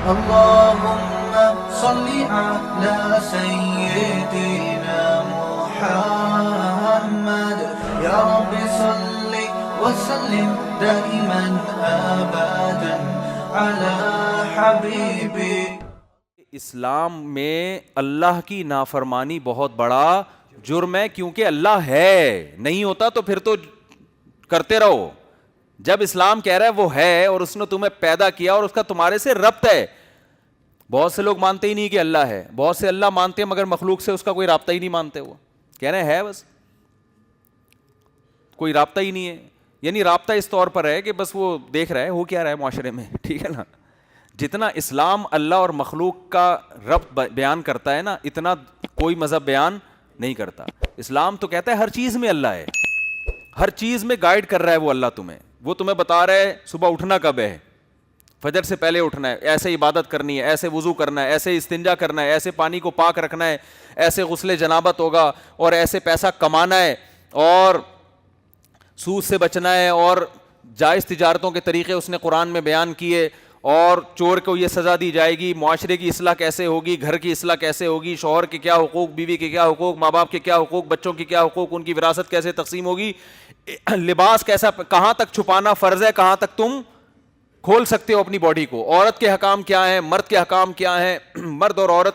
اللهم صل على سيدنا محمد يا رب صل وسلم دائما ابدا على حبيبي. اسلام میں اللہ کی نافرمانی بہت بڑا جرم ہے، کیونکہ اللہ ہے، نہیں ہوتا تو پھر تو کرتے رہو. جب اسلام کہہ رہا ہے وہ ہے اور اس نے تمہیں پیدا کیا اور اس کا تمہارے سے ربط ہے. بہت سے لوگ مانتے ہی نہیں کہ اللہ ہے، بہت سے اللہ مانتے ہیں مگر مخلوق سے اس کا کوئی رابطہ ہی نہیں مانتے. وہ کہہ رہے ہیں بس کوئی رابطہ ہی نہیں ہے. یعنی رابطہ اس طور پر ہے کہ بس وہ دیکھ رہا ہے ہو کیا رہا ہے معاشرے میں، ٹھیک ہے نا. جتنا اسلام اللہ اور مخلوق کا ربط بیان کرتا ہے نا، اتنا کوئی مذہب بیان نہیں کرتا. اسلام تو کہتا ہے ہر چیز میں اللہ ہے، ہر چیز میں گائیڈ کر رہا ہے وہ اللہ تمہیں. وہ تمہیں بتا رہا ہے صبح اٹھنا کب ہے، فجر سے پہلے اٹھنا ہے، ایسے عبادت کرنی ہے، ایسے وضو کرنا ہے، ایسے استنجا کرنا ہے، ایسے پانی کو پاک رکھنا ہے، ایسے غسل جنابت ہوگا، اور ایسے پیسہ کمانا ہے، اور سود سے بچنا ہے، اور جائز تجارتوں کے طریقے اس نے قرآن میں بیان کیے، اور چور کو یہ سزا دی جائے گی، معاشرے کی اصلاح کیسے ہوگی، گھر کی اصلاح کیسے ہوگی، شوہر کے کیا حقوق، بیوی کے کیا حقوق، ماں باپ کے کیا حقوق، بچوں کی کیا حقوق، ان کی وراثت کیسے تقسیم ہوگی، لباس کیسا، کہاں تک چھپانا فرض ہے، کہاں تک تم کھول سکتے ہو اپنی باڈی کو، عورت کے حکام کیا ہیں، مرد کے حکام کیا ہیں، مرد اور عورت،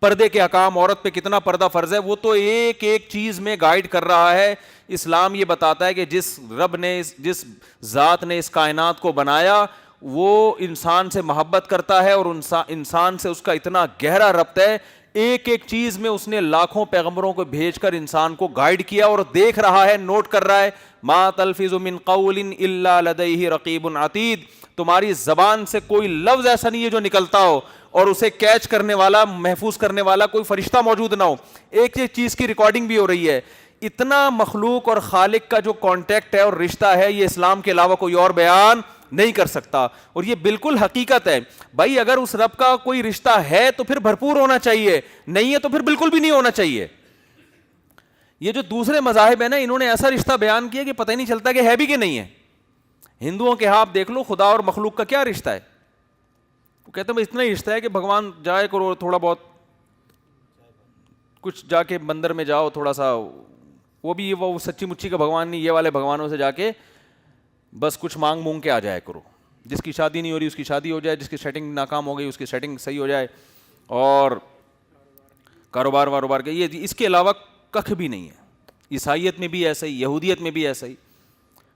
پردے کے حکام، عورت پہ کتنا پردہ فرض ہے. وہ تو ایک ایک چیز میں گائیڈ کر رہا ہے. اسلام یہ بتاتا ہے کہ جس رب نے، جس ذات نے اس کائنات کو بنایا وہ انسان سے محبت کرتا ہے، اور انسان سے اس کا اتنا گہرا ربط ہے، ایک ایک چیز میں اس نے لاکھوں پیغمبروں کو بھیج کر انسان کو گائیڈ کیا، اور دیکھ رہا ہے، نوٹ کر رہا ہے. ما تلفظ من قول الا لدیہ رقیب عتید. تمہاری زبان سے کوئی لفظ ایسا نہیں ہے جو نکلتا ہو اور اسے کیچ کرنے والا، محفوظ کرنے والا کوئی فرشتہ موجود نہ ہو. ایک ایک چیز کی ریکارڈنگ بھی ہو رہی ہے. اتنا مخلوق اور خالق کا جو کانٹیکٹ ہے اور رشتہ ہے، یہ اسلام کے علاوہ کوئی اور بیان نہیں کر سکتا. اور یہ بالکل حقیقت ہے بھائی. اگر اس رب کا کوئی رشتہ ہے تو پھر بھرپور ہونا چاہیے، نہیں ہے تو پھر بالکل بھی نہیں ہونا چاہیے. یہ جو دوسرے مذاہب ہیں نا، انہوں نے ایسا رشتہ بیان کیا کہ پتہ ہی نہیں چلتا کہ ہے بھی کہ نہیں ہے. ہندوؤں کے ہاں آپ دیکھ لو، خدا اور مخلوق کا کیا رشتہ ہے. وہ کہتے ہیں اتنا ہی رشتہ ہے کہ بھگوان جائے کرو، تھوڑا بہت کچھ جا کے مندر میں جاؤ تھوڑا سا، وہ بھی وہ سچی مچی کا بھگوان نہیں، یہ والے بھگوانوں سے جا کے بس کچھ مانگ کے آ جایا کرو. جس کی شادی نہیں ہو رہی اس کی شادی ہو جائے، جس کی سیٹنگ ناکام ہو گئی اس کی سیٹنگ صحیح ہو جائے، اور کاروبار واروبار کے یہ، اس کے علاوہ ککھ بھی نہیں ہے. عیسائیت میں بھی ایسا ہی، یہودیت میں بھی ایسا ہی.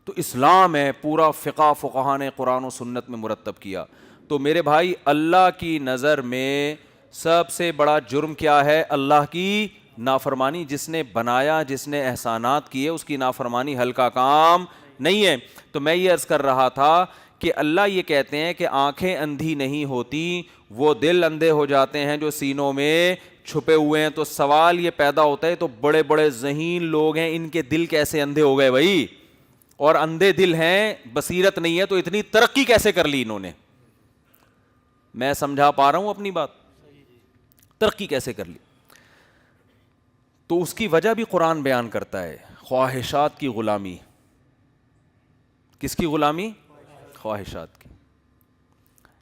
تو اسلام ہے پورا فقہ فقہاء نے قرآن و سنت میں مرتب کیا. تو میرے بھائی، اللہ کی نظر میں سب سے بڑا جرم کیا ہے؟ اللہ کی نافرمانی. جس نے بنایا، جس نے احسانات کیے، اس کی نافرمانی ہلکا کام نہیں ہے. تو میں یہ عرض کر رہا تھا کہ اللہ یہ کہتے ہیں کہ آنکھیں اندھی نہیں ہوتی، وہ دل اندھے ہو جاتے ہیں جو سینوں میں چھپے ہوئے ہیں. تو سوال یہ پیدا ہوتا ہے تو بڑے بڑے ذہین لوگ ہیں، ان کے دل کیسے اندھے ہو گئے بھائی؟ اور اندھے دل ہیں، بصیرت نہیں ہے، تو اتنی ترقی کیسے کر لی انہوں نے؟ میں سمجھا پا رہا ہوں اپنی بات؟ ترقی کیسے کر لی؟ تو اس کی وجہ بھی قرآن بیان کرتا ہے. خواہشات کی غلامی. کس کی غلامی؟ خواہشات کی.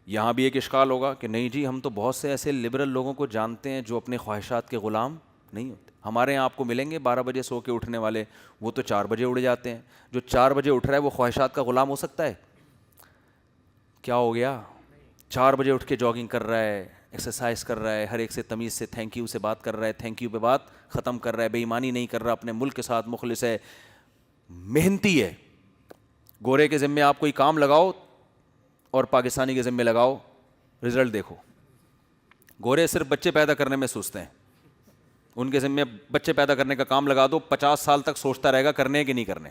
یہاں بھی ایک اشکال ہوگا کہ نہیں جی، ہم تو بہت سے ایسے لبرل لوگوں کو جانتے ہیں جو اپنے خواہشات کے غلام نہیں ہوتے. ہمارے یہاں آپ کو ملیں گے 12 بجے سو کے اٹھنے والے، وہ تو 4 بجے اٹھ جاتے ہیں. جو 4 بجے اٹھ رہا ہے وہ خواہشات کا غلام ہو سکتا ہے؟ کیا ہو گیا؟ 4 بجے اٹھ کے جاگنگ کر رہا ہے، ایکسرسائز کر رہا ہے، ہر ایک سے تمیز سے تھینک یو سے بات کر رہا ہے، تھینک یو پہ بات ختم کر رہا ہے، بے ایمانی نہیں کر رہا، اپنے ملک کے ساتھ مخلص ہے، محنتی ہے. گورے کے ذمے آپ کوئی کام لگاؤ اور پاکستانی کے ذمے لگاؤ، رزلٹ دیکھو. گورے صرف بچے پیدا کرنے میں سوچتے ہیں، ان کے ذمے بچے پیدا کرنے کا کام لگا دو، 50 سال تک سوچتا رہے گا کرنے کہ نہیں کرنے.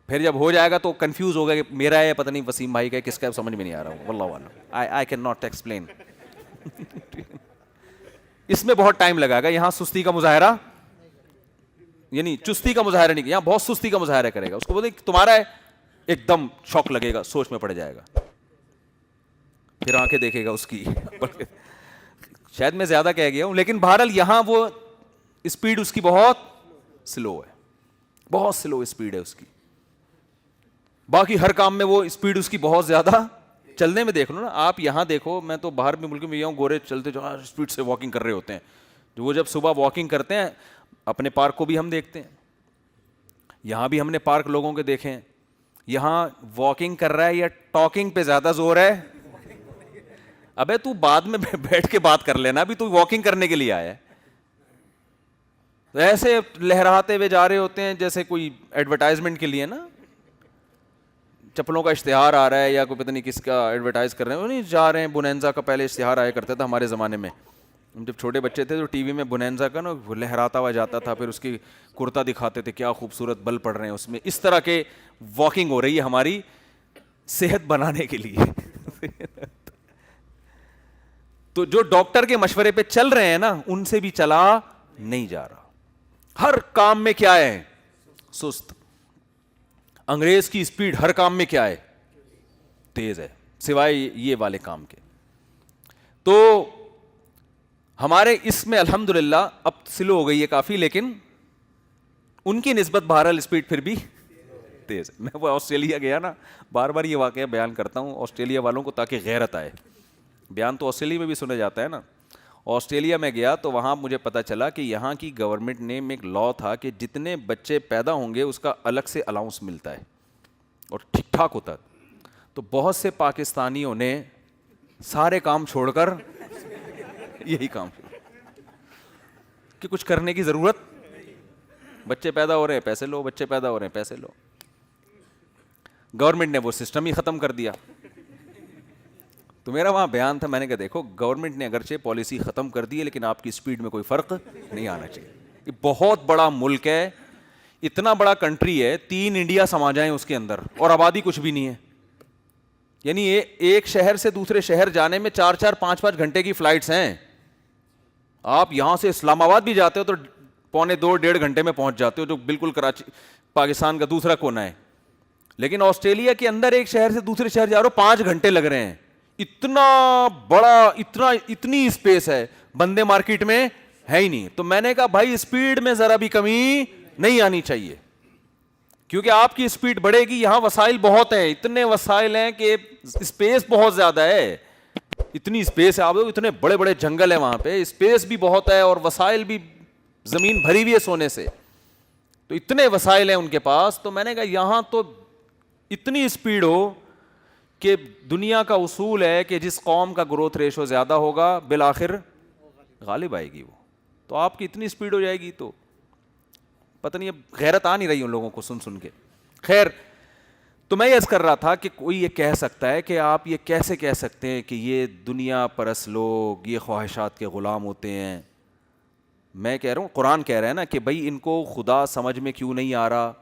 پھر جب ہو جائے گا تو کنفیوز ہوگا کہ میرا ہے پتہ نہیں وسیم بھائی کا، کس کا سمجھ میں نہیں آ رہا ہوں. واللہ اعلم، آئی کین ناٹ ایکسپلین. اس میں بہت ٹائم لگا گا. یہاں سستی کا مظاہرہ، یعنی چستی کا مظاہرہ نہیں، یہاں بہت سستی کا مظاہرہ کرے گا. اس کو بولے تمہارا ہے، ایک دم شوق لگے گا، سوچ میں پڑ جائے گا، پھر آنکھیں دیکھے گا اس کی. شاید میں زیادہ کہہ گیا ہوں، لیکن بہرحال یہاں وہ اسپیڈ اس کی بہت سلو ہے، بہت سلو اسپیڈ ہے اس کی. باقی ہر کام میں وہ اسپیڈ اس کی بہت زیادہ چلنے میں دیکھ لو نا, آپ یہاں دیکھو, میں تو باہر بھی ملک میں گیا ہوں, گورے چلتے جو اسپیڈ سے واکنگ کر رہے ہوتے ہیں, جو وہ جب صبح واکنگ کرتے ہیں, اپنے پارک کو بھی ہم دیکھتے ہیں, یہاں بھی ہم نے پارک لوگوں کے دیکھے ہیں, یہاں واکنگ کر رہا ہے یا ٹاکنگ پہ زیادہ زور ہے؟ ابے تو بعد میں بیٹھ کے بات کر لینا, ابھی تو واکنگ کرنے کے لیے آیا ہے. ایسے لہراتے ہوئے جا رہے ہوتے ہیں جیسے کوئی ایڈورٹائزمنٹ کے لیے نا, چپلوں کا اشتہار آ رہا ہے یا کوئی پتہ نہیں کس کا ایڈورٹائز کر رہے ہیں, وہ نہیں جا رہے ہیں. بونینزا کا پہلے اشتہار آیا کرتا تھا ہمارے زمانے میں, ہم جب چھوٹے بچے تھے تو ٹی وی میں بونینزا کا نا وہ لہراتا ہوا جاتا تھا, پھر اس کی کرتا دکھاتے تھے, کیا خوبصورت بل پڑ رہے ہیں اس میں. اس طرح کے واکنگ ہو رہی ہے ہماری صحت بنانے کے لیے. تو جو ڈاکٹر کے مشورے پہ چل رہے ہیں نا, ان سے بھی چلا نہیں جا رہا. ہر کام میں کیا ہے؟ سست. انگریز کی اسپیڈ ہر کام میں کیا ہے؟ تیز ہے, سوائے یہ والے کام کے. تو ہمارے اس میں الحمدللہ اب سلو ہو گئی ہے کافی, لیکن ان کی نسبت بہرحال اسپیڈ پھر بھی تیز ہے. میں وہ آسٹریلیا گیا نا, بار بار یہ واقعہ بیان کرتا ہوں آسٹریلیا والوں کو تاکہ غیرت آئے. بیان تو آسٹریلیا میں بھی سنا جاتا ہے نا. آسٹریلیا میں گیا تو وہاں مجھے پتا چلا کہ یہاں کی گورنمنٹ نے ایک لا تھا کہ جتنے بچے پیدا ہوں گے اس کا الگ سے الاؤنس ملتا ہے اور ٹھیک ٹھاک ہوتا ہے. تو بہت سے پاکستانیوں نے سارے کام چھوڑ کر یہی کام کہ کچھ کرنے کی ضرورت, بچے پیدا ہو رہے ہیں پیسے لو, بچے پیدا ہو رہے ہیں پیسے لو. گورنمنٹ نے وہ سسٹم ہی ختم کر دیا. تو میرا وہاں بیان تھا, میں نے کہا دیکھو گورنمنٹ نے اگرچہ پالیسی ختم کر دی ہے لیکن آپ کی اسپیڈ میں کوئی فرق نہیں آنا چاہیے. یہ بہت بڑا ملک ہے, اتنا بڑا کنٹری ہے, 3 انڈیا سما جائیں اس کے اندر, اور آبادی کچھ بھی نہیں ہے. یعنی ایک شہر سے دوسرے شہر جانے میں 4-4 5-5 گھنٹے کی فلائٹس ہیں. آپ یہاں سے اسلام آباد بھی جاتے ہو تو 1.25-1.5 گھنٹے میں پہنچ جاتے ہو, جو بالکل کراچی پاکستان کا دوسرا کونا ہے. لیکن آسٹریلیا کے اندر ایک شہر سے دوسرے شہر جا رہے ہو 5 گھنٹے لگ رہے ہیں. اتنا بڑا, اتنی اسپیس ہے, بندے مارکیٹ میں ہے ہی نہیں. تو میں نے کہا بھائی اسپیڈ میں ذرا بھی کمی نہیں آنی چاہیے, کیونکہ آپ کی اسپیڈ بڑھے گی. یہاں وسائل بہت ہیں, اتنے وسائل ہیں کہ اسپیس بہت زیادہ ہے. اتنی اسپیس ہے, آپ اتنے بڑے بڑے جنگل ہیں وہاں پہ, اسپیس بھی بہت ہے اور وسائل بھی, زمین بھری ہوئی ہے سونے سے. تو اتنے وسائل ہیں ان کے پاس. تو میں نے کہا یہاں تو اتنی اسپیڈ ہو کہ دنیا کا اصول ہے کہ جس قوم کا گروتھ ریشو زیادہ ہوگا بالآخر غالب آئے گی وہ. تو آپ کی اتنی اسپیڈ ہو جائے گی تو پتہ نہیں, اب غیرت آ نہیں رہی ان لوگوں کو سن کے. خیر, تو میں یہ عرض کر رہا تھا کہ کوئی یہ کہہ سکتا ہے کہ آپ یہ کیسے کہہ سکتے ہیں کہ یہ دنیا پرست لوگ یہ خواہشات کے غلام ہوتے ہیں. میں کہہ رہا ہوں, قرآن کہہ رہا ہے نا کہ بھائی ان کو خدا سمجھ میں کیوں نہیں آ رہا,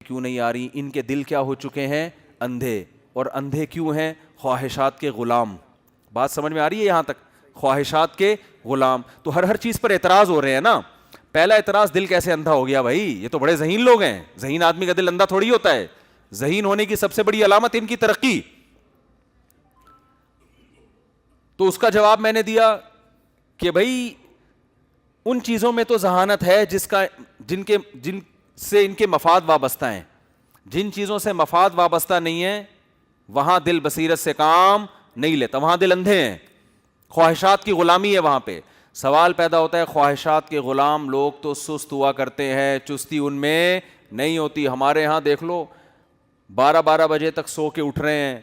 کیوں نہیں آ رہی, ان کے دل کیا ہو چکے ہیں, اندھے. اور اندھے کیوں ہیں؟ خواہشات کے غلام. بات سمجھ میں آ رہی ہے یہاں تک؟ خواہشات کے غلام. تو ہر چیز پر اعتراض ہو رہے ہیں نا. پہلا اعتراض, دل کیسے اندھا ہو گیا بھائی, یہ تو بڑے ذہین لوگ ہیں. ذہین آدمی کا دل اندھا تھوڑی ہوتا ہے. ذہین ہونے کی سب سے بڑی علامت ان کی ترقی. تو اس کا جواب میں نے دیا کہ بھائی ان چیزوں میں تو ذہانت ہے جن سے ان کے مفاد وابستہ ہیں. جن چیزوں سے مفاد وابستہ نہیں ہے وہاں دل بصیرت سے کام نہیں لیتا, وہاں دل اندھے ہیں. خواہشات کی غلامی ہے وہاں پہ. سوال پیدا ہوتا ہے, خواہشات کے غلام لوگ تو سست ہوا کرتے ہیں, چستی ان میں نہیں ہوتی. ہمارے ہاں دیکھ لو 12 بجے تک سو کے اٹھ رہے ہیں.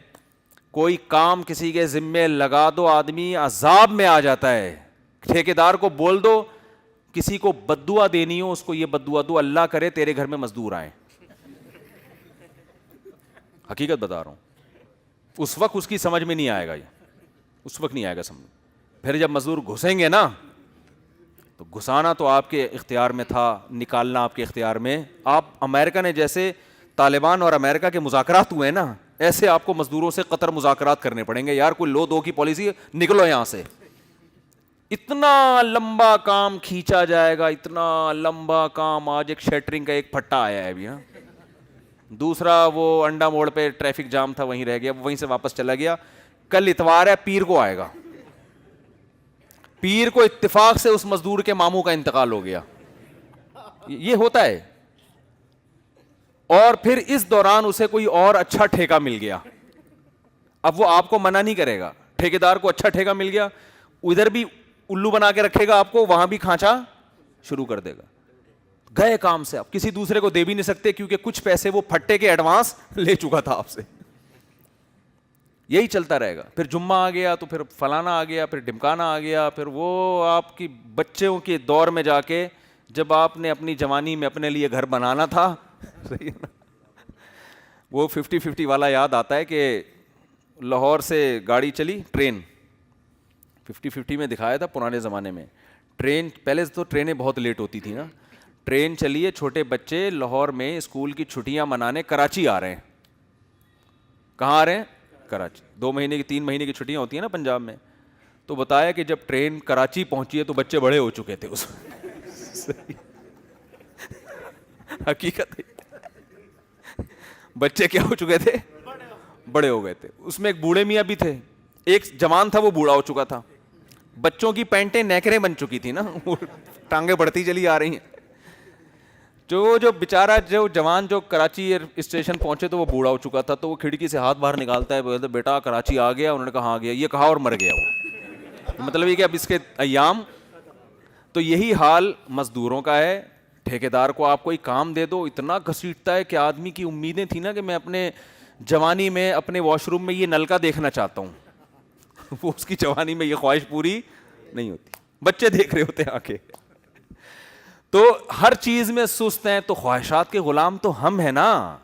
کوئی کام کسی کے ذمے لگا دو, آدمی عذاب میں آ جاتا ہے. ٹھیکیدار کو بول دو کسی کو بددعا دینی ہو, اس کو یہ بددعا دو, اللہ کرے تیرے گھر میں مزدور آئیں. حقیقت بتا رہا ہوں, اس وقت اس کی سمجھ میں نہیں آئے گا, یہ اس وقت نہیں آئے گا سمجھ. پھر جب مزدور گھسیں گے نا, تو گھسانا تو آپ کے اختیار میں تھا, نکالنا آپ کے اختیار میں. آپ امریکہ نے جیسے طالبان اور امریکہ کے مذاکرات ہوئے ہیں نا, ایسے آپ کو مزدوروں سے قطر مذاکرات کرنے پڑیں گے. یار کوئی لو دو کی پالیسی, نکلو یہاں سے. اتنا لمبا کام کھینچا جائے گا, اتنا لمبا کام. آج ایک شیٹرنگ کا ایک پھٹا آیا ہے ابھی, ہاں, دوسرا وہ انڈا موڑ پہ ٹریفک جام تھا وہیں رہ گیا, وہیں سے واپس چلا گیا. کل اتوار ہے, پیر کو آئے گا. پیر کو اتفاق سے اس مزدور کے ماموں کا انتقال ہو گیا. یہ ہوتا ہے. اور پھر اس دوران اسے کوئی اور اچھا ٹھیکہ مل گیا. اب وہ آپ کو منع نہیں کرے گا, ٹھیکیدار کو اچھا ٹھیکہ مل گیا, ادھر بھی الو بنا کے رکھے گا آپ کو, وہاں بھی کھانچا شروع کر دے گا. گئے کام سے, آپ کسی دوسرے کو دے بھی نہیں سکتے کیونکہ کچھ پیسے وہ پھٹے کے ایڈوانس لے چکا تھا آپ سے. یہی چلتا رہے گا. پھر جمعہ آ گیا تو پھر فلانا آ گیا, پھر ڈمکانا آ گیا, پھر وہ آپ کی بچوں کے دور میں جا کے جب آپ نے اپنی جوانی میں اپنے لیے گھر بنانا تھا, صحیح ہے نا, وہ 50-50 والا یاد آتا ہے کہ لاہور سے گاڑی چلی ٹرین, 50-50 میں دکھایا تھا پرانے زمانے میں. ٹرین پہلے تو ٹرینیں بہت لیٹ ہوتی تھی نا, ٹرین چلی ہے, چھوٹے بچے لاہور میں اسکول کی چھٹیاں منانے کراچی آ رہے ہیں. کہاں آ رہے ہیں؟ کراچی. 2 مہینے کی 3 مہینے کی چھٹیاں ہوتی ہیں نا پنجاب میں. تو بتایا کہ جب ٹرین کراچی پہنچی ہے تو بچے بڑے ہو چکے تھے اس میں. حقیقت ہے, بچے کیا ہو چکے تھے؟ بڑے ہو گئے تھے. اس میں ایک بوڑھے میاں بھی تھے, ایک جوان تھا وہ بوڑھا ہو چکا تھا. بچوں کی پینٹیں نیکریں بن چکی تھی نا, ٹانگیں بڑھتی چلی آ رہی ہیں. جو بیچارہ جو جوان جو کراچی اسٹیشن پہنچے تو وہ بوڑھا ہو چکا تھا, تو وہ کھڑکی سے ہاتھ باہر نکالتا ہے, بولتا بیٹا کراچی آ گیا؟ انہوں نے کہا ہاں گیا. یہ کہا اور مر گیا وہ. مطلب یہ کہ اب اس کے ایام. تو یہی حال مزدوروں کا ہے. ٹھیکیدار کو آپ کوئی کام دے دو, اتنا گھسیٹتا ہے کہ آدمی کی امیدیں تھیں نا کہ میں اپنے جوانی میں اپنے واش روم میں یہ نلکا دیکھنا چاہتا ہوں, وہ اس کی جوانی میں یہ خواہش پوری نہیں ہوتی. بچے دیکھ رہے ہوتے ہیں آ کے. تو ہر چیز میں سست ہیں, تو خواہشات کے غلام تو ہم ہیں نا.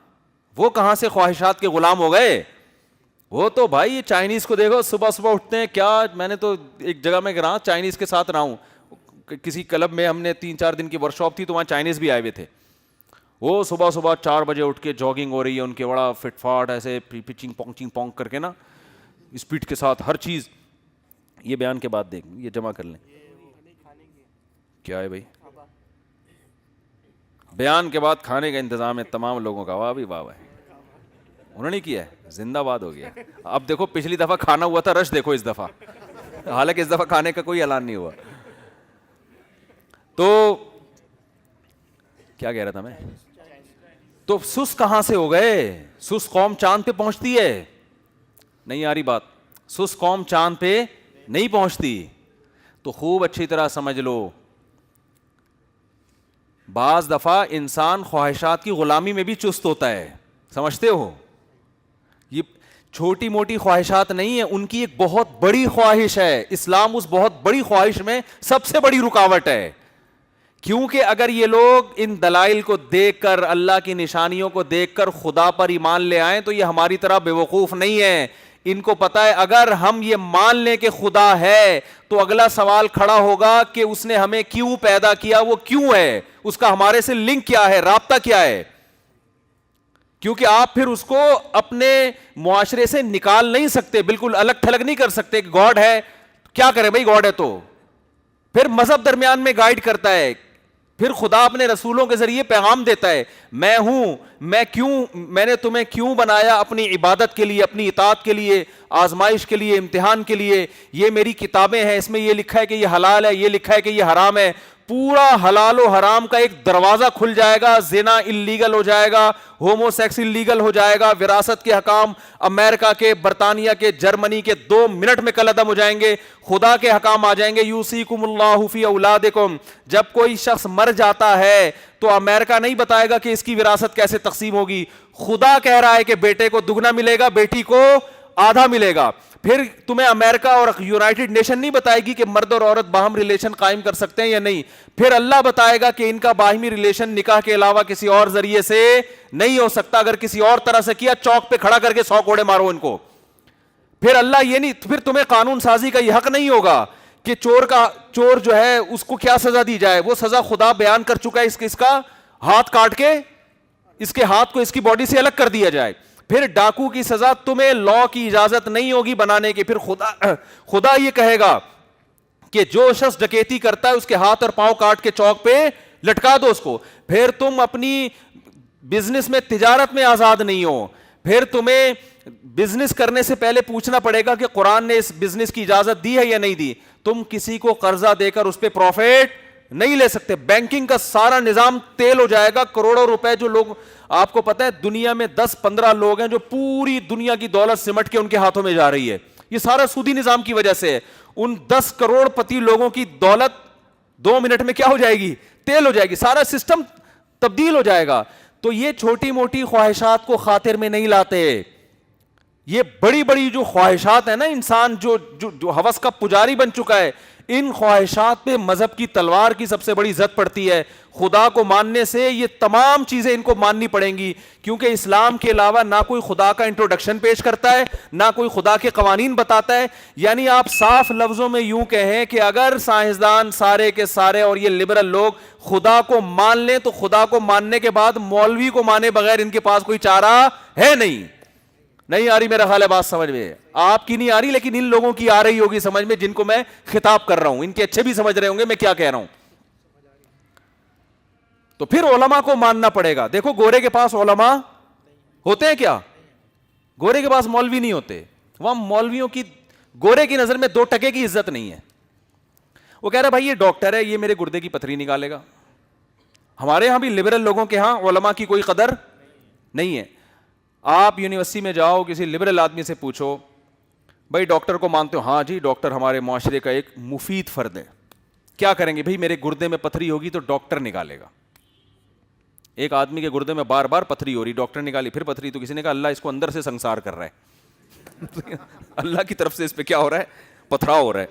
وہ کہاں سے خواہشات کے غلام ہو گئے؟ وہ تو بھائی یہ چائنیز کو دیکھو, صبح صبح اٹھتے ہیں. کیا میں نے تو ایک جگہ میں رہا, چائنیز کے ساتھ رہا ہوں, کسی کلب میں ہم نے 3-4 دن کی ورک شاپ تھی تو وہاں چائنیز بھی آئے ہوئے تھے. وہ صبح 4 بجے اٹھ کے جاگنگ ہو رہی ہے ان کے, بڑا فٹ فاٹ ایسے پچنگ پونک کر کے نا, اسپیڈ کے ساتھ ہر چیز. یہ بیان کے بعد دیکھ, یہ جمع کر لیں. کیا ہے بھائی؟ بیان کے بعد کھانے کا انتظام ہے تمام لوگوں کا. واہ بھی واہ ہے, انہوں نے کیا ہے, زندہ باد ہو گیا. اب دیکھو پچھلی دفعہ کھانا ہوا تھا, رش دیکھو اس دفعہ, حالانکہ اس دفعہ کھانے کا کوئی اعلان نہیں ہوا. تو کیا کہہ رہا تھا میں؟ تو سست کہاں سے ہو گئے؟ سست قوم چاند پہ پہنچتی ہے؟ نہیں آ رہی بات. سست قوم چاند پہ نہیں پہنچتی. تو خوب اچھی طرح سمجھ لو, بعض دفعہ انسان خواہشات کی غلامی میں بھی چست ہوتا ہے. سمجھتے ہو؟ یہ چھوٹی موٹی خواہشات نہیں ہیں, ان کی ایک بہت بڑی خواہش ہے. اسلام اس بہت بڑی خواہش میں سب سے بڑی رکاوٹ ہے. کیونکہ اگر یہ لوگ ان دلائل کو دیکھ کر, اللہ کی نشانیوں کو دیکھ کر خدا پر ایمان لے آئیں تو یہ ہماری طرح بے وقوف نہیں ہے. ان کو پتا ہے اگر ہم یہ مان لیں کہ خدا ہے تو اگلا سوال کھڑا ہوگا کہ اس نے ہمیں کیوں پیدا کیا, وہ کیوں ہے, اس کا ہمارے سے لنک کیا ہے, رابطہ کیا ہے. کیونکہ آپ پھر اس کو اپنے معاشرے سے نکال نہیں سکتے, بالکل الگ تھلگ نہیں کر سکتے. کہ گاڈ ہے, کیا کرے بھائی, گاڈ ہے تو پھر مذہب درمیان میں گائیڈ کرتا ہے. پھر خدا اپنے رسولوں کے ذریعے پیغام دیتا ہے, میں ہوں, میں نے تمہیں کیوں بنایا, اپنی عبادت کے لیے, اپنی اطاعت کے لیے, آزمائش کے لیے, امتحان کے لیے. یہ میری کتابیں ہیں, اس میں یہ لکھا ہے کہ یہ حلال ہے, یہ لکھا ہے کہ یہ حرام ہے. پورا حلال و حرام کا ایک دروازہ کھل جائے گا, زنا انلیگل ہو جائے گا, ہومو سیکس انلیگل ہو جائے گا, وراثت کے حکام امریکہ کے, برطانیہ کے, جرمنی کے 2 منٹ میں کالعدم ہو جائیں گے. خدا کے حکام آ جائیں گے, یوصیکم اللہ فی اولادکم. جب کوئی شخص مر جاتا ہے تو امریکہ نہیں بتائے گا کہ اس کی وراثت کیسے تقسیم ہوگی. خدا کہہ رہا ہے کہ بیٹے کو دگنا ملے گا, بیٹی کو آدھا ملے گا. پھر تمہیں امریکہ اور یونائٹڈ نیشن نہیں بتائے گی کہ مرد اور عورت باہم ریلیشن قائم کر سکتے ہیں یا نہیں. پھر اللہ بتائے گا کہ ان کا باہمی ریلیشن نکاح کے علاوہ کسی اور ذریعے سے نہیں ہو سکتا. اگر کسی اور طرح سے کیا, چوک پہ کھڑا کر کے 100 کوڑے مارو ان کو. پھر اللہ یہ نہیں, پھر تمہیں قانون سازی کا یہ حق نہیں ہوگا کہ چور جو ہے اس کو کیا سزا دی جائے. وہ سزا خدا بیان کر چکا ہے, اس کا ہاتھ کاٹ کے اس کے ہاتھ کو اس کی باڈی سے الگ کر دیا جائے. پھر ڈاکو کی سزا تمہیں لا کی اجازت نہیں ہوگی بنانے کی. پھر خدا یہ کہے گا کہ جو شخص ڈکیتی کرتا ہے اس کے ہاتھ اور پاؤں کاٹ کے چوک پہ لٹکا دو اس کو. پھر تم اپنی بزنس میں, تجارت میں آزاد نہیں ہو. پھر تمہیں بزنس کرنے سے پہلے پوچھنا پڑے گا کہ قرآن نے اس بزنس کی اجازت دی ہے یا نہیں دی. تم کسی کو قرضہ دے کر اس پہ پروفٹ نہیں لے سکتے. بینکنگ کا سارا نظام تیل ہو جائے گا. کروڑوں روپے جو لوگ آپ کو پتا ہے دنیا میں 10-15 لوگ ہیں جو پوری دنیا کی دولت سمٹ کے ان کے ہاتھوں میں جا رہی ہے. یہ سارا سودی نظام کی وجہ سے ہے. ان 10 کروڑ پتی لوگوں کی دولت 2 منٹ میں کیا ہو جائے گی؟ تیل ہو جائے گی. سارا سسٹم تبدیل ہو جائے گا. تو یہ چھوٹی موٹی خواہشات کو خاطر میں نہیں لاتے. یہ بڑی بڑی جو خواہشات ہیں نا, انسان جو ہوس کا پجاری بن چکا ہے, ان خواہشات پہ مذہب کی تلوار کی سب سے بڑی زد پڑتی ہے. خدا کو ماننے سے یہ تمام چیزیں ان کو ماننی پڑیں گی, کیونکہ اسلام کے علاوہ نہ کوئی خدا کا انٹروڈکشن پیش کرتا ہے, نہ کوئی خدا کے قوانین بتاتا ہے. یعنی آپ صاف لفظوں میں یوں کہیں کہ اگر سائنسدان سارے کے سارے اور یہ لبرل لوگ خدا کو مان لیں تو خدا کو ماننے کے بعد مولوی کو مانے بغیر ان کے پاس کوئی چارہ ہے نہیں. نہیں آ رہی میرا خیال ہے بات سمجھ میں؟ آپ کی نہیں آ رہی, لیکن ان لوگوں کی آ رہی ہوگی سمجھ میں جن کو میں خطاب کر رہا ہوں. ان کے اچھے بھی سمجھ رہے ہوں گے میں کیا کہہ رہا ہوں. تو پھر علماء کو ماننا پڑے گا. دیکھو گورے کے پاس علماء ہوتے ہیں کیا؟ گورے کے پاس مولوی نہیں ہوتے. وہاں مولویوں کی گورے کی نظر میں 2 ٹکے کی عزت نہیں ہے. وہ کہہ رہا بھائی یہ ڈاکٹر ہے, یہ میرے گردے کی پتھری نکالے گا. ہمارے ہاں بھی لبرل لوگوں کے ہاں علماء کی کوئی قدر نہیں ہے. آپ یونیورسٹی میں جاؤ, کسی لبرل آدمی سے پوچھو بھائی ڈاکٹر کو مانتے ہو؟ ہاں جی ڈاکٹر ہمارے معاشرے کا ایک مفید فرد ہے. کیا کریں گے؟ بھائی میرے گردے میں پتھری ہوگی تو ڈاکٹر نکالے گا. ایک آدمی کے گردے میں بار بار پتھری ہو رہی, ڈاکٹر نکالی, پھر پتھری, تو کسی نے کہا اللہ اس کو اندر سے سنسار کر رہا ہے. اللہ کی طرف سے اس پہ کیا ہو رہا ہے؟ پتھراؤ ہو رہا ہے.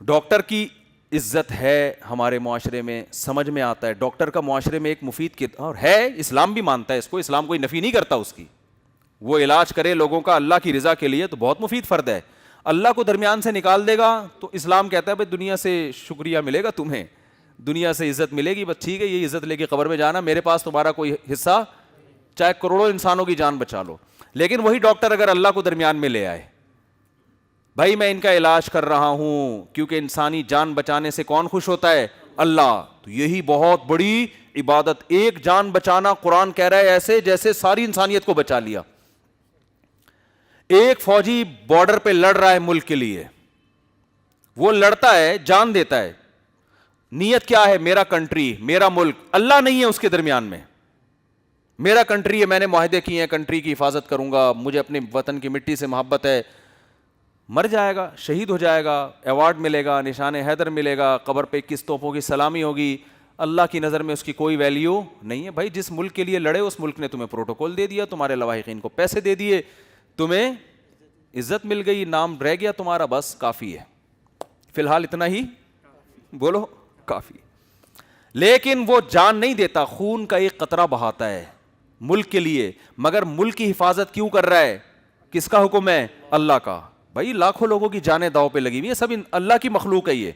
ڈاکٹر کی عزت ہے ہمارے معاشرے میں, سمجھ میں آتا ہے ڈاکٹر کا معاشرے میں ایک مفید اور ہے. اسلام بھی مانتا ہے اس کو, اسلام کوئی نفی نہیں کرتا اس کی. وہ علاج کرے لوگوں کا اللہ کی رضا کے لیے تو بہت مفید فرد ہے. اللہ کو درمیان سے نکال دے گا تو اسلام کہتا ہے بھائی دنیا سے شکریہ ملے گا تمہیں, دنیا سے عزت ملے گی, بس ٹھیک ہے یہ عزت لے کے قبر میں جانا, میرے پاس تمہارا کوئی حصہ, چاہے کروڑوں انسانوں کی جان بچا لو. لیکن وہی ڈاکٹر اگر اللہ کو درمیان میں لے آئے, بھائی میں ان کا علاج کر رہا ہوں کیونکہ انسانی جان بچانے سے کون خوش ہوتا ہے؟ اللہ. تو یہی بہت بڑی عبادت. ایک جان بچانا قرآن کہہ رہا ہے ایسے جیسے ساری انسانیت کو بچا لیا. ایک فوجی بارڈر پہ لڑ رہا ہے ملک کے لیے, وہ لڑتا ہے, جان دیتا ہے, نیت کیا ہے؟ میرا کنٹری, میرا ملک. اللہ نہیں ہے اس کے درمیان میں. میرا کنٹری ہے, میں نے معاہدے کیے ہیں, کنٹری کی حفاظت کروں گا, مجھے اپنے وطن کی مٹی سے محبت ہے. مر جائے گا, شہید ہو جائے گا, ایوارڈ ملے گا, نشان حیدر ملے گا, قبر پہ 21 توپوں کی سلامی ہوگی. اللہ کی نظر میں اس کی کوئی ویلیو نہیں ہے. بھائی جس ملک کے لیے لڑے اس ملک نے تمہیں پروٹوکول دے دیا, تمہارے لواحقین کو پیسے دے دیے, تمہیں عزت مل گئی, نام رہ گیا تمہارا, بس کافی ہے. فی الحال اتنا ہی بولو کافی. لیکن وہ جان نہیں دیتا, خون کا ایک قطرہ بہاتا ہے ملک کے لیے, مگر ملک کی حفاظت کیوں کر رہا ہے؟ کس کا حکم ہے؟ اللہ کا. بھائی لاکھوں لوگوں کی جانیں داؤ پہ لگی ہوئی ہیں, سب اللہ کی مخلوق ہے. یہ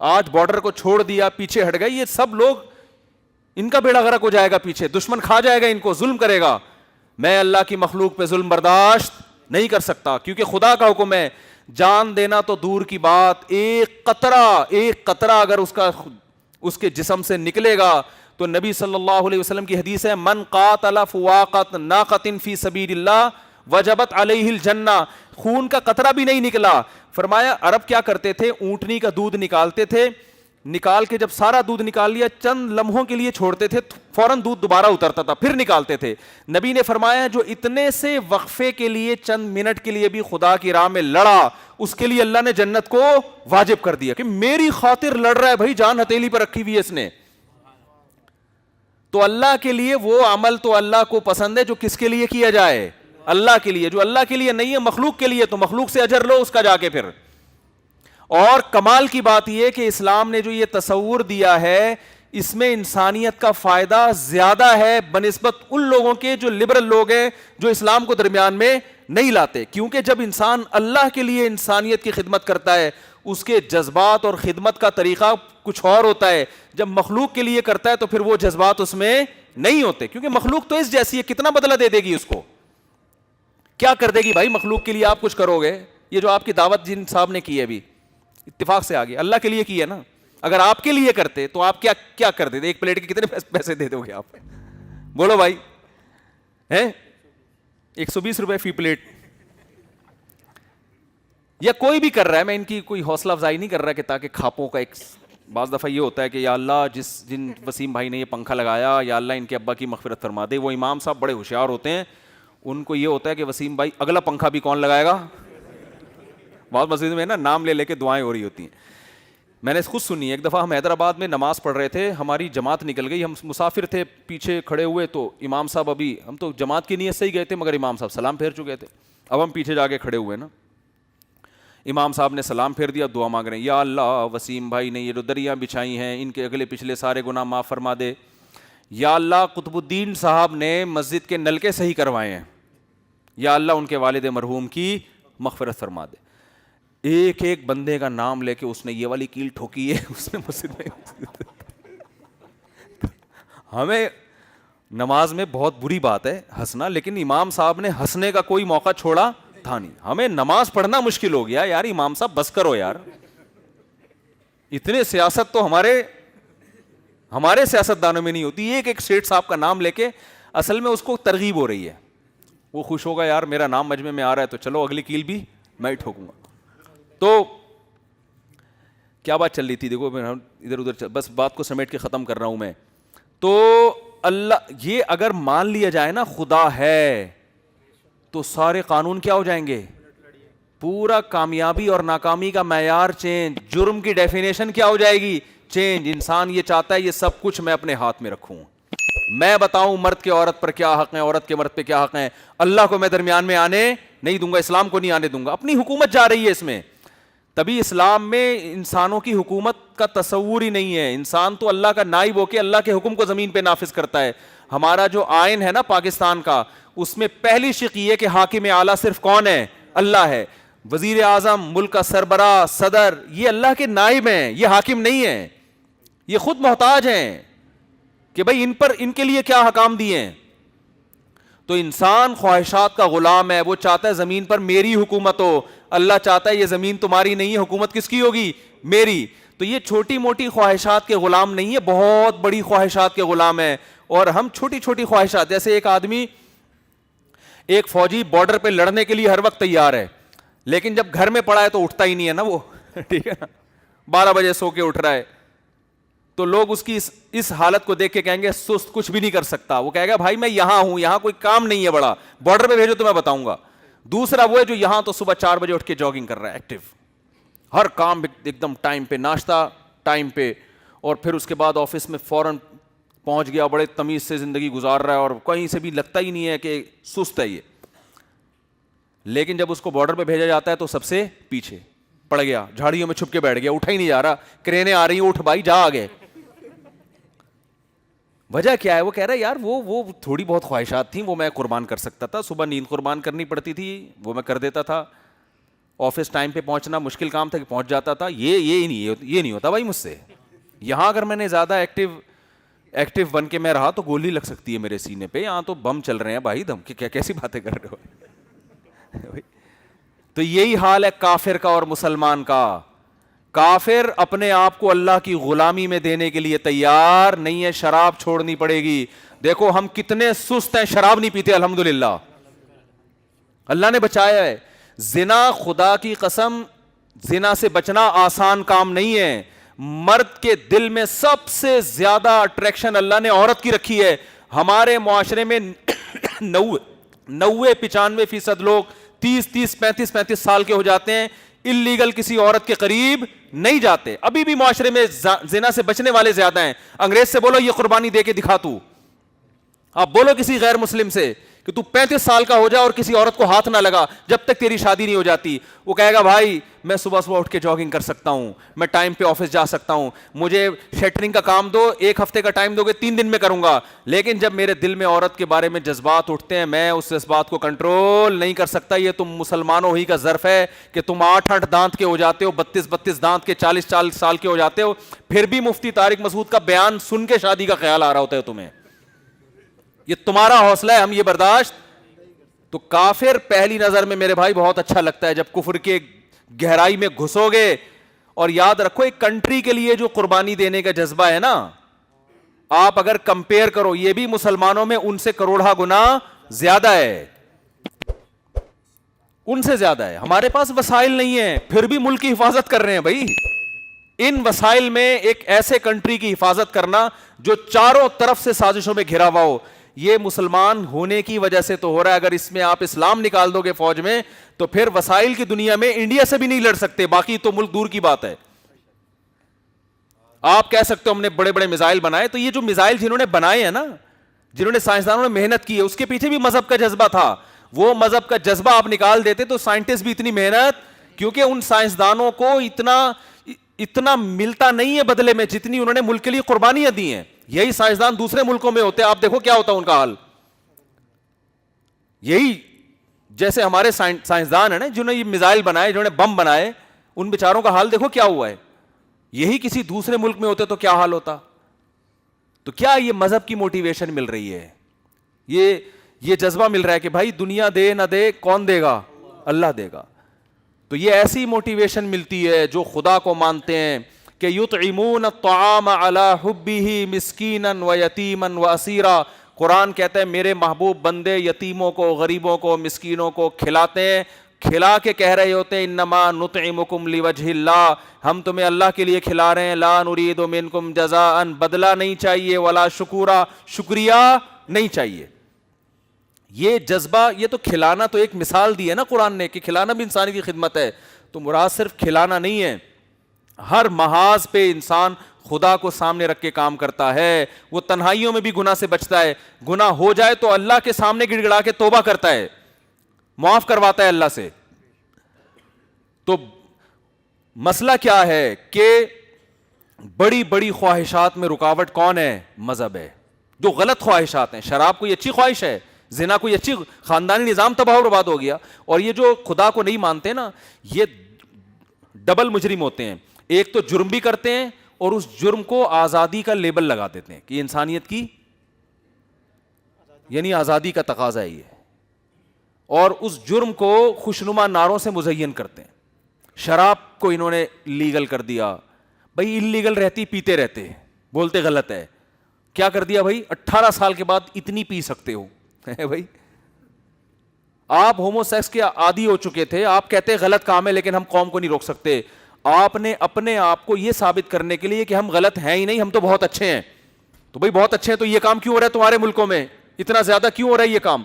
آج بارڈر کو چھوڑ دیا, پیچھے ہٹ گئے, یہ سب لوگ ان کا بیڑا غرق ہو جائے گا, پیچھے دشمن کھا جائے گا ان کو, ظلم کرے گا. میں اللہ کی مخلوق پہ ظلم برداشت نہیں کر سکتا, کیونکہ خدا کا حکم ہے. جان دینا تو دور کی بات, ایک قطرہ اگر اس کے جسم سے نکلے گا تو نبی صلی اللہ علیہ وسلم کی حدیث ہے, من قاتل فواقت ناقۃ فی سبیل اللہ وجبت علیہ الجنہ. خون کا قطرہ بھی نہیں نکلا. فرمایا عرب کیا کرتے تھے, اونٹنی کا دودھ نکالتے تھے, نکال کے جب سارا دودھ نکال لیا چند لمحوں کے لیے چھوڑتے تھے, فوراً دودھ دوبارہ اترتا تھا, پھر نکالتے تھے. نبی نے فرمایا جو اتنے سے وقفے کے لیے چند منٹ کے لیے بھی خدا کی راہ میں لڑا, اس کے لیے اللہ نے جنت کو واجب کر دیا کہ میری خاطر لڑ رہا ہے, بھائی جان ہتھیلی پر رکھی ہوئی ہے اس نے. تو اللہ کے لیے وہ عمل تو اللہ کو پسند ہے جو کس کے لیے کیا جائے؟ اللہ کے لیے. جو اللہ کے لیے نہیں ہے, مخلوق کے لیے, تو مخلوق سے اجر لو اس کا جا کے پھر. اور کمال کی بات یہ کہ اسلام نے جو یہ تصور دیا ہے اس میں انسانیت کا فائدہ زیادہ ہے بنسبت ان لوگوں کے جو لبرل لوگ ہیں, جو اسلام کو درمیان میں نہیں لاتے. کیونکہ جب انسان اللہ کے لیے انسانیت کی خدمت کرتا ہے اس کے جذبات اور خدمت کا طریقہ کچھ اور ہوتا ہے. جب مخلوق کے لیے کرتا ہے تو پھر وہ جذبات اس میں نہیں ہوتے, کیونکہ مخلوق تو اس جیسی ہے, کتنا بدلہ دے دے گی اس کو, کیا کر دے گی بھائی مخلوق کے لیے آپ کچھ کرو گے. یہ جو آپ کی دعوت جن صاحب نے کی ہے ابھی اتفاق سے آگے, اللہ کے لیے کی ہے نا. اگر آپ کے لیے کرتے تو آپ کیا کر دیتے؟ ایک پلیٹ کے کتنے پیسے دے دو گے آپ؟ بولو بھائی, ہیں 120 روپے فی پلیٹ. یا کوئی بھی کر رہا ہے, میں ان کی کوئی حوصلہ افزائی نہیں کر رہا کہ تاکہ کھاپوں کا ایک بعض دفعہ یہ ہوتا ہے کہ یا اللہ جن وسیم بھائی نے یہ پنکھا لگایا یا اللہ ان کے ابا کی مغفرت فرما دے. وہ امام صاحب بڑے ہوشیار ہوتے ہیں, ان کو یہ ہوتا ہے کہ وسیم بھائی اگلا پنکھا بھی کون لگائے گا. بہت مسجد میں نا نام لے کے دعائیں ہو رہی ہوتی ہیں. میں نے خود سنی ہے. ایک دفعہ ہم حیدرآباد میں نماز پڑھ رہے تھے, ہماری جماعت نکل گئی, ہم مسافر تھے, پیچھے کھڑے ہوئے تو امام صاحب ابھی, ہم تو جماعت کی نیت سے ہی گئے تھے مگر امام صاحب سلام پھیر چکے تھے. اب ہم پیچھے جا کے کھڑے ہوئے نا, امام صاحب نے سلام پھیر دیا, دعا مانگ رہے ہیں یا اللہ وسیم بھائی نے یہ جو دریاں بچھائی ہیں ان کے اگلے پچھلے سارے گناہ معاف فرما دے. یا اللہ قطب الدین صاحب نے مسجد کے نلکے صحیح کروائے ہیں, یا اللہ ان کے والد مرحوم کی مغفرت فرما دے. ایک ایک بندے کا نام لے کے اس نے یہ والی کیل ٹھوکی ہے اس نے مسجد میں. ہمیں نماز میں بہت بری بات ہے ہنسنا, لیکن امام صاحب نے ہنسنے کا کوئی موقع چھوڑا تھا نہیں. ہمیں نماز پڑھنا مشکل ہو گیا یار, امام صاحب بس کرو یار. اتنے سیاست تو ہمارے سیاست دانوں میں نہیں ہوتی. ایک ایک سیٹ صاحب کا نام لے کے اصل میں اس کو ترغیب ہو رہی ہے, وہ خوش ہوگا یار میرا نام مجمع میں آ رہا ہے تو چلو اگلی کیل بھی میں ہی ٹھوکوں گا. تو کیا بات چل رہی تھی, دیکھو میں ادھر ادھر بس بات کو سمیٹ کے ختم کر رہا ہوں میں. تو اللہ یہ اگر مان لیا جائے نا خدا ہے تو سارے قانون کیا ہو جائیں گے, پورا کامیابی اور ناکامی کا معیار چینج, جرم کی ڈیفینیشن کیا ہو جائے گی چینج. انسان یہ چاہتا ہے یہ سب کچھ میں اپنے ہاتھ میں رکھوں, میں بتاؤں مرد کے عورت پر کیا حق ہیں, عورت کے مرد پہ کیا حق ہیں. اللہ کو میں درمیان میں آنے نہیں دوں گا, اسلام کو نہیں آنے دوں گا. اپنی حکومت جا رہی ہے اس میں, تبھی اسلام میں انسانوں کی حکومت کا تصور ہی نہیں ہے. انسان تو اللہ کا نائب ہو کے اللہ کے حکم کو زمین پہ نافذ کرتا ہے. ہمارا جو آئین ہے نا پاکستان کا, اس میں پہلی شق یہ کہ حاکم اعلیٰ صرف کون ہے, اللہ ہے. وزیر اعظم, ملک کا سربراہ, صدر, یہ اللہ کے نائب ہیں, یہ حاکم نہیں ہیں. یہ خود محتاج ہیں کہ بھائی ان کے لیے کیا حکام دیے ہیں. تو انسان خواہشات کا غلام ہے, وہ چاہتا ہے زمین پر میری حکومت ہو. اللہ چاہتا ہے یہ زمین تمہاری نہیں ہے, حکومت کس کی ہوگی, میری. تو یہ چھوٹی موٹی خواہشات کے غلام نہیں ہے, بہت بڑی خواہشات کے غلام ہے. اور ہم چھوٹی چھوٹی خواہشات, جیسے ایک آدمی, ایک فوجی بارڈر پہ لڑنے کے لیے ہر وقت تیار ہے, لیکن جب گھر میں پڑا ہے تو اٹھتا ہی نہیں ہے نا وہ, ٹھیک ہے نا, 12 بجے سو کے اٹھ رہا ہے. تو لوگ اس کی اس حالت کو دیکھ کے کہیں گے سست, کچھ بھی نہیں کر سکتا. وہ کہے گا بھائی میں یہاں ہوں, یہاں کوئی کام نہیں ہے بڑا, بارڈر پہ بھیجو تو میں بتاؤں گا. دوسرا وہ ہے جو یہاں تو صبح 4 بجے اٹھ کے جاگنگ کر رہا ہے, ایکٹیو, ہر کام ایک دم ٹائم پہ, ناشتہ ٹائم پہ, اور پھر اس کے بعد آفس میں فوراً پہنچ گیا, بڑے تمیز سے زندگی گزار رہا ہے, اور کہیں سے بھی لگتا ہی نہیں ہے کہ سست ہے یہ. لیکن جب اس کو بارڈر پہ بھیجا جاتا ہے تو سب سے پیچھے پڑ گیا, جھاڑیوں میں چھپ کے بیٹھ گیا, اٹھا ہی نہیں جا رہا, کرینے آ رہی ہیں, اٹھ بھائی جا آگے. وجہ کیا ہے, وہ کہہ رہا ہے یار وہ تھوڑی بہت خواہشات تھیں, وہ میں قربان کر سکتا تھا. صبح نیند قربان کرنی پڑتی تھی, وہ میں کر دیتا تھا. آفس ٹائم پہ پہنچنا مشکل کام تھا کہ پہنچ جاتا تھا. یہ نہیں ہوتا بھائی مجھ سے. یہاں اگر میں نے زیادہ ایکٹیو بن کے میں رہا تو گولی لگ سکتی ہے میرے سینے پہ. یہاں تو بم چل رہے ہیں بھائی, دم کیا کیسی باتیں کر رہے ہو. تو یہی حال ہے کافر کا اور مسلمان کا. کافر اپنے آپ کو اللہ کی غلامی میں دینے کے لیے تیار نہیں ہے, شراب چھوڑنی پڑے گی. دیکھو ہم کتنے سست ہیں, شراب نہیں پیتے الحمدللہ, اللہ نے بچایا ہے. زنا, خدا کی قسم, زنا سے بچنا آسان کام نہیں ہے. مرد کے دل میں سب سے زیادہ اٹریکشن اللہ نے عورت کی رکھی ہے. ہمارے معاشرے میں 90-95% لوگ 30-35 سال کے ہو جاتے ہیں, اللیگل کسی عورت کے قریب نہیں جاتے. ابھی بھی معاشرے میں زنا سے بچنے والے زیادہ ہیں. انگریز سے بولو یہ قربانی دے کے دکھا تو, آپ بولو کسی غیر مسلم سے کہ تو 35 سال کا ہو جا اور کسی عورت کو ہاتھ نہ لگا جب تک تیری شادی نہیں ہو جاتی. وہ کہے گا بھائی میں صبح اٹھ کے جاگنگ کر سکتا ہوں, میں ٹائم پہ آفس جا سکتا ہوں, مجھے شیٹرنگ کا کام دو, 1 ہفتے کا ٹائم دو گے 3 دن میں کروں گا. لیکن جب میرے دل میں عورت کے بارے میں جذبات اٹھتے ہیں, میں اس جذبات کو کنٹرول نہیں کر سکتا. یہ تم مسلمانوں ہی کا ظرف ہے کہ تم 8 دانت کے ہو جاتے ہو, 32 دانت کے, 40 سال کے ہو جاتے ہو, پھر بھی مفتی طارق مسعود کا بیان سن کے شادی کا خیال آ رہا ہوتا ہے تمہیں. یہ تمہارا حوصلہ ہے, ہم یہ برداشت. تو کافر پہلی نظر میں میرے بھائی بہت اچھا لگتا ہے جب کفر کے گہرائی میں گھسو گے. اور یاد رکھو ایک کنٹری کے لیے جو قربانی دینے کا جذبہ ہے نا, آپ اگر کمپیئر کرو, یہ بھی مسلمانوں میں ان سے کروڑا گنا زیادہ ہے, ان سے زیادہ ہے. ہمارے پاس وسائل نہیں ہیں, پھر بھی ملک کی حفاظت کر رہے ہیں بھائی. ان وسائل میں ایک ایسے کنٹری کی حفاظت کرنا جو چاروں طرف سے سازشوں میں گھرا ہوا ہو, یہ مسلمان ہونے کی وجہ سے تو ہو رہا ہے. اگر اس میں آپ اسلام نکال دو گے فوج میں تو پھر وسائل کی دنیا میں انڈیا سے بھی نہیں لڑ سکتے, باقی تو ملک دور کی بات ہے. آپ کہہ سکتے ہو ہم نے بڑے بڑے میزائل بنائے, تو یہ جو میزائل جنہوں نے بنائے ہیں نا, جنہوں نے سائنسدانوں نے محنت کی ہے, اس کے پیچھے بھی مذہب کا جذبہ تھا. وہ مذہب کا جذبہ آپ نکال دیتے تو سائنٹسٹ بھی اتنی محنت, کیونکہ ان سائنسدانوں کو اتنا ملتا نہیں ہے بدلے میں جتنی انہوں نے ملک کے لیے قربانیاں دی ہیں. یہی سائنسدان دوسرے ملکوں میں ہوتے, آپ دیکھو کیا ہوتا ان کا حال. یہی جیسے ہمارے سائنسدان ہیں نا جنہوں نے یہ میزائل بنائے, جنہوں نے بم بنائے, ان بیچاروں کا حال دیکھو کیا ہوا ہے. یہی کسی دوسرے ملک میں ہوتے تو کیا حال ہوتا. تو کیا یہ مذہب کی موٹیویشن مل رہی ہے, یہ جذبہ مل رہا ہے کہ بھائی دنیا دے نہ دے کون دے گا, اللہ دے گا. تو یہ ایسی موٹیویشن ملتی ہے جو خدا کو مانتے ہیں کہ یطعمون الطعام علی حبہ مسکینا و یتیما و اسیرا. قرآن کہتا ہے میرے محبوب بندے یتیموں کو, غریبوں کو, مسکینوں کو کھلاتے ہیں, کھلا کے کہہ رہے ہوتے ہیں انما نطعمکم لوجہ اللہ, ہم تمہیں اللہ کے لیے کھلا رہے ہیں, لا نرید منکم جزاء, بدلہ نہیں چاہیے, ولا شکورا, شکریہ نہیں چاہیے. یہ جذبہ, یہ تو کھلانا تو ایک مثال دی ہے نا قرآن نے کہ کھلانا بھی انسانی کی خدمت ہے. تو مراد صرف کھلانا نہیں ہے, ہر محاذ پہ انسان خدا کو سامنے رکھ کے کام کرتا ہے. وہ تنہائیوں میں بھی گناہ سے بچتا ہے, گناہ ہو جائے تو اللہ کے سامنے گڑ گڑا کے توبہ کرتا ہے, معاف کرواتا ہے اللہ سے. تو مسئلہ کیا ہے کہ بڑی بڑی خواہشات میں رکاوٹ کون ہے, مذہب ہے. جو غلط خواہشات ہیں, شراب کوئی اچھی خواہش ہے, زنا کوئی اچھی, خاندانی نظام تباہ و برباد ہو گیا. اور یہ جو خدا کو نہیں مانتے نا, یہ ڈبل مجرم ہوتے ہیں. ایک تو جرم بھی کرتے ہیں اور اس جرم کو آزادی کا لیبل لگا دیتے ہیں کہ یہ انسانیت کی یعنی آزادی کا تقاضا ہے یہ, اور اس جرم کو خوشنما نعروں سے مزین کرتے ہیں. شراب کو انہوں نے لیگل کر دیا, بھائی انلیگل رہتی پیتے رہتے, بولتے غلط ہے, کیا کر دیا بھائی 18 سال کے بعد اتنی پی سکتے ہو. بھائی آپ ہومو سیکس کے عادی ہو چکے تھے, آپ کہتے غلط کام ہے لیکن ہم قوم کو نہیں روک سکتے. آپ نے اپنے آپ کو یہ ثابت کرنے کے لیے کہ ہم غلط ہیں ہی نہیں, ہم تو بہت اچھے ہیں. تو بھائی بہت اچھے ہیں تو یہ کام کیوں ہو رہا ہے تمہارے ملکوں میں, اتنا زیادہ کیوں ہو رہا ہے یہ کام؟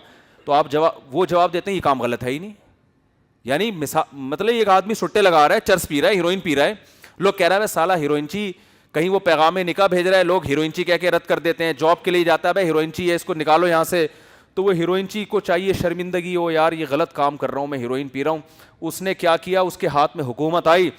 تو آپ وہ جواب دیتے ہیں یہ کام غلط ہے ہی نہیں. یعنی مطلب ایک آدمی سٹے لگا رہا ہے, چرس پی رہا ہے, ہیروئن پی رہا ہے, لوگ کہہ رہا ہے سالہ ہیروئن چی, کہیں وہ پیغام نکاح بھیج رہا ہے, لوگ ہیروئن چی کہہ کے رد کر دیتے ہیں. جاب کے لیے جاتا ہے, بھائی ہیروئن چی ہے اس کو نکالو یہاں سے, تو وہ ہیروئن چی کو چاہیے شرمندگی ہو, یار یہ غلط کام کر رہا ہوں میں, ہیروئن پی رہا ہوں. اس نے کیا کیا, اس کے ہاتھ میں حکومت آئی,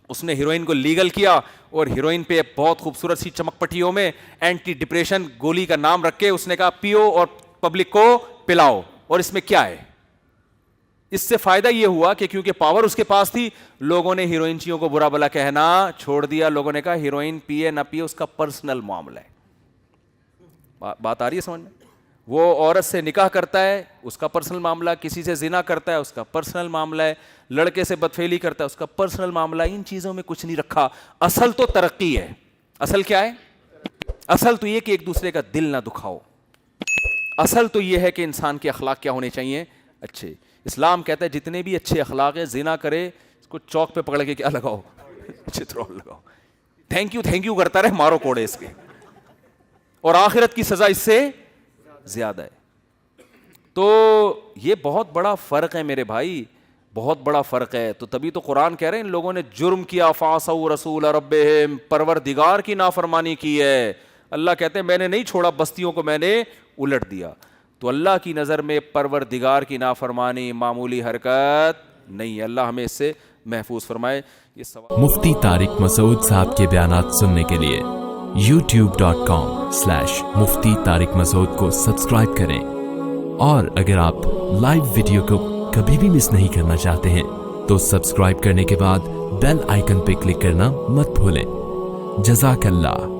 اس نے ہیروئن کو لیگل کیا, اور ہیروئن پہ بہت خوبصورت سی چمک پٹیوں میں اینٹی ڈپریشن گولی کا نام رکھ کے اس نے کہا پیو اور پبلک کو پلاؤ. اور اس میں کیا ہے, اس سے فائدہ یہ ہوا کہ کیونکہ پاور اس کے پاس تھی, لوگوں نے ہیروئنچیوں کو برا بلا کہنا چھوڑ دیا. لوگوں نے کہا ہیروئن پیے نہ پیے اس کا پرسنل معاملہ ہے. بات آ رہی ہے سمجھ میں؟ وہ عورت سے نکاح کرتا ہے اس کا پرسنل معاملہ, کسی سے زنا کرتا ہے اس کا پرسنل معاملہ ہے, لڑکے سے بدفعلی کرتا ہے اس کا پرسنل معاملہ. ان چیزوں میں کچھ نہیں رکھا. اصل تو ترقی ہے. اصل کیا ہے؟ اصل تو یہ کہ ایک دوسرے کا دل نہ دکھاؤ. اصل تو یہ ہے کہ انسان کے اخلاق کیا ہونے چاہیے, اچھے. اسلام کہتا ہے جتنے بھی اچھے اخلاق ہیں, زنا کرے اس کو چوک پہ پکڑ کے کیا لگاؤ, چترول لگاؤ, تھینک یو کرتا رہے, مارو کوڑے اس کے, اور آخرت کی سزا اس سے زیادہ ہے. تو یہ بہت بڑا فرق ہے میرے بھائی, بہت بڑا فرق ہے. تو تبھی تو قرآن کہہ رہے ہیں ان لوگوں نے جرم کیا, فعصوا رسول ربہم, پروردگار کی نافرمانی کی ہے. اللہ کہتے ہیں میں نے نہیں چھوڑا, بستیوں کو میں نے الٹ دیا. تو اللہ کی نظر میں پروردگار کی نافرمانی معمولی حرکت نہیں ہے. اللہ ہمیں اس سے محفوظ فرمائے. یہ سوال مفتی طارق مسعود صاحب کے بیانات سننے کے لیے youtube.com/مفتی طارق مسعود کو سبسکرائب کریں, اور اگر آپ لائیو ویڈیو کو کبھی بھی مس نہیں کرنا چاہتے ہیں تو سبسکرائب کرنے کے بعد بیل آئیکن پہ کلک کرنا مت بھولیں. جزاک اللہ.